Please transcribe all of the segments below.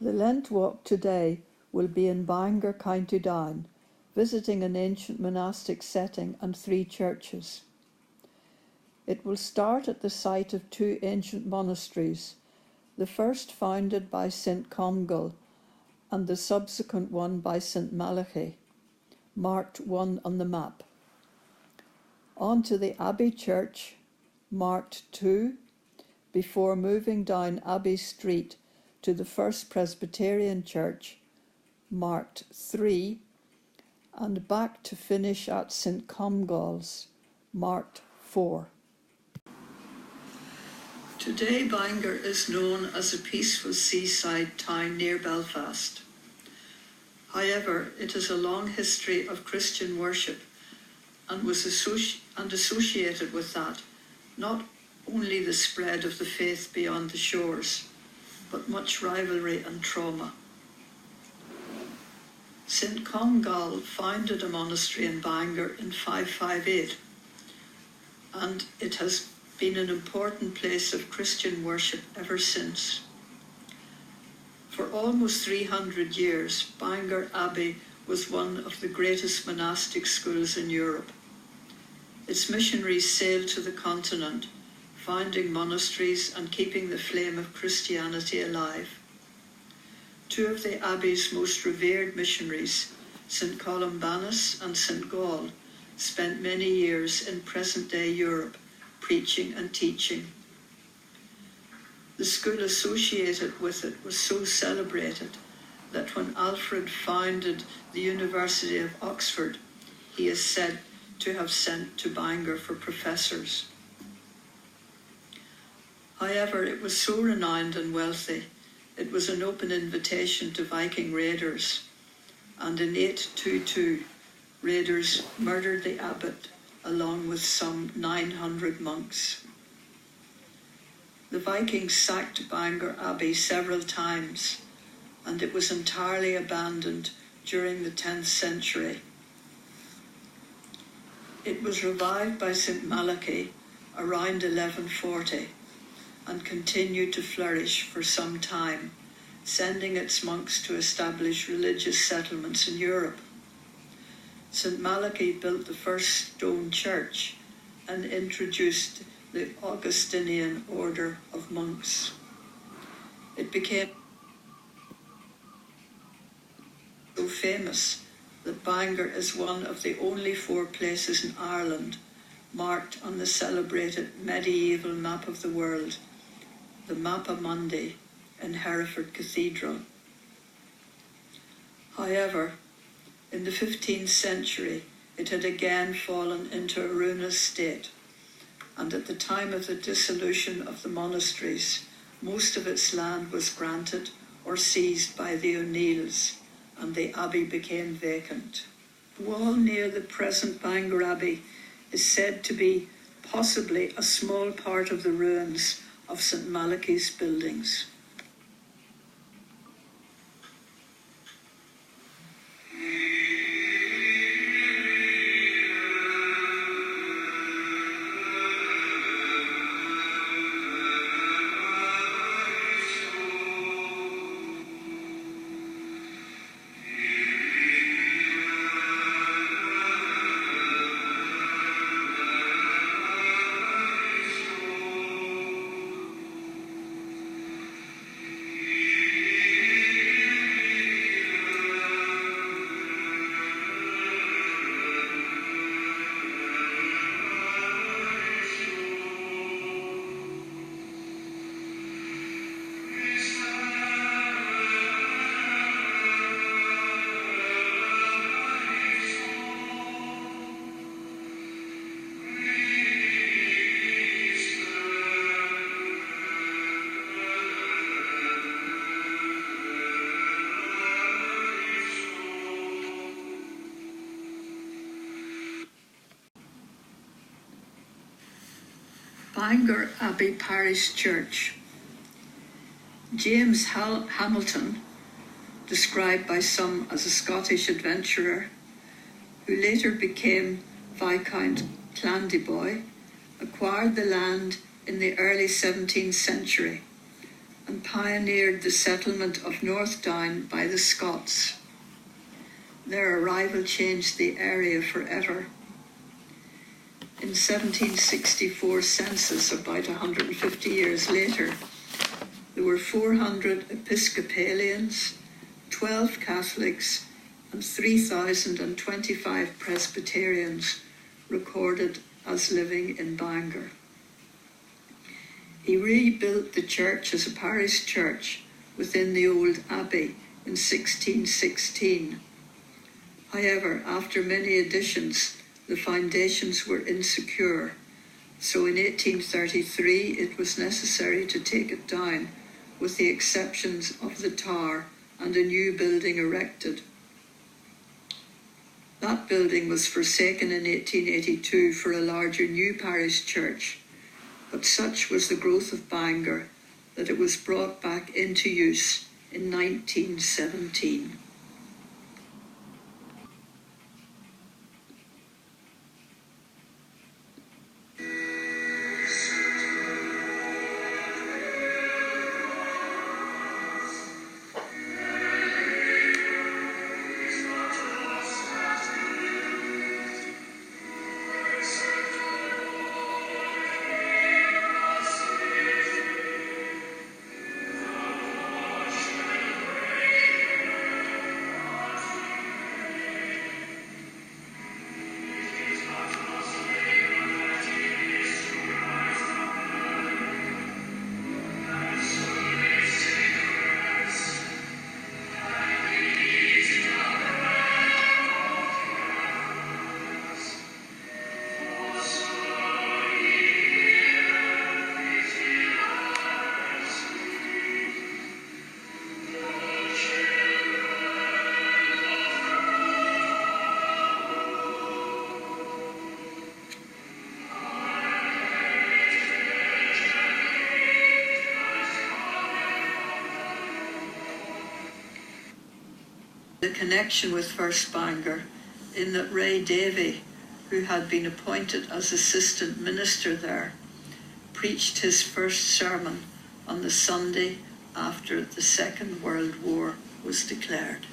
The Lent walk today will be in Bangor, County Down, visiting an ancient monastic setting and 3 churches. It will start at the site of 2 ancient monasteries, the first founded by St. Comgall and the subsequent one by St. Malachy, marked 1 on the map. On to the Abbey Church, marked 2, before moving down Abbey Street to the First Presbyterian Church, marked 3, and back to finish at St. Comgall's, marked 4. Today Bangor is known as a peaceful seaside town near Belfast. However, it has a long history of Christian worship and was associated with that not only the spread of the faith beyond the shores, but much rivalry and trauma. St. Comgall founded a monastery in Bangor in 558, and it has been an important place of Christian worship ever since. For almost 300 years, Bangor Abbey was one of the greatest monastic schools in Europe. Its missionaries sailed to the continent, founding monasteries and keeping the flame of Christianity alive. 2 of the Abbey's most revered missionaries, St. Columbanus and St. Gall, spent many years in present-day Europe, preaching and teaching. The school associated with it was so celebrated that when Alfred founded the University of Oxford, he is said to have sent to Bangor for professors. However, it was so renowned and wealthy, it was an open invitation to Viking raiders, and in 822, raiders murdered the abbot along with some 900 monks. The Vikings sacked Bangor Abbey several times, and it was entirely abandoned during the 10th century. It was revived by St. Malachy around 1140 and continued to flourish for some time, sending its monks to establish religious settlements in Europe. St. Malachy built the first stone church and introduced the Augustinian order of monks. It became so famous that Bangor is one of the only 4 places in Ireland marked on the celebrated medieval map of the world, the Mappa Mundi in Hereford Cathedral. However, in the 15th century, it had again fallen into a ruinous state, and at the time of the dissolution of the monasteries, most of its land was granted or seized by the O'Neills, and the abbey became vacant. The wall near the present Bangor Abbey is said to be possibly a small part of the ruins of St. Malachy's buildings. Bangor Abbey Parish Church. James Hamilton, described by some as a Scottish adventurer, who later became Viscount Clandeboy, acquired the land in the early 17th century and pioneered the settlement of North Down by the Scots. Their arrival changed the area forever. In 1764 census, about 150 years later, there were 400 Episcopalians, 12 Catholics, and 3,025 Presbyterians recorded as living in Bangor. He rebuilt the church as a parish church within the old abbey in 1616. However, after many additions, the foundations were insecure, so in 1833 it was necessary to take it down, with the exceptions of the tower, and a new building erected. That building was forsaken in 1882 for a larger new parish church, but such was the growth of Bangor that it was brought back into use in 1917. The connection with First Bangor, in that Ray Davy, who had been appointed as assistant minister there, preached his first sermon on the Sunday after the Second World War was declared.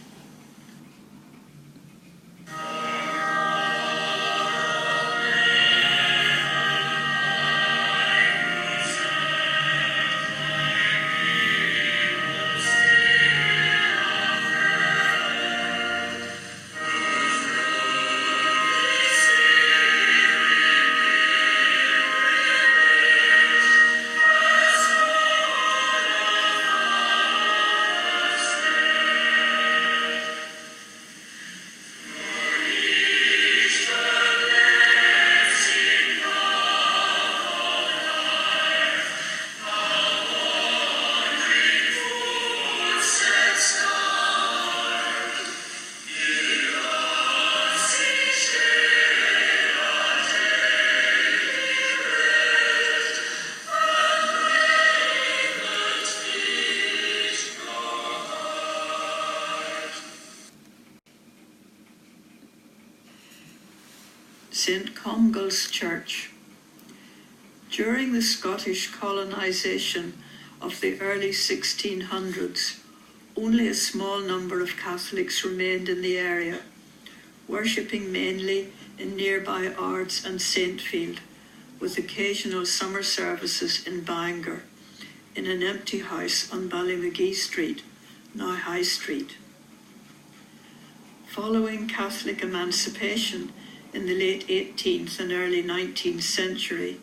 St. Comgall's Church. During the Scottish colonisation of the early 1600s, only a small number of Catholics remained in the area, worshipping mainly in nearby Ards and Saintfield, with occasional summer services in Bangor, in an empty house on Ballymagee Street, now High Street. Following Catholic emancipation in the late 18th and early 19th century,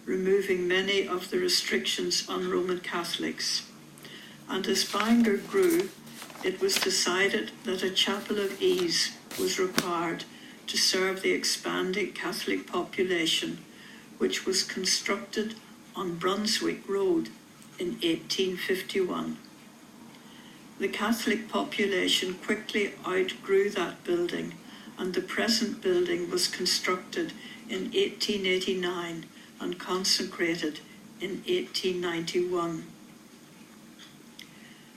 removing many of the restrictions on Roman Catholics, and as Bangor grew, it was decided that a chapel of ease was required to serve the expanding Catholic population, which was constructed on Brunswick Road in 1851. The Catholic population quickly outgrew that building, and the present building was constructed in 1889 and consecrated in 1891.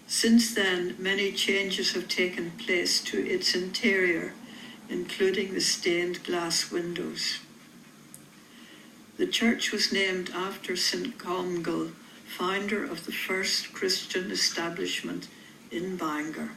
Since then, many changes have taken place to its interior, including the stained glass windows. The church was named after St. Comgall, founder of the first Christian establishment in Bangor.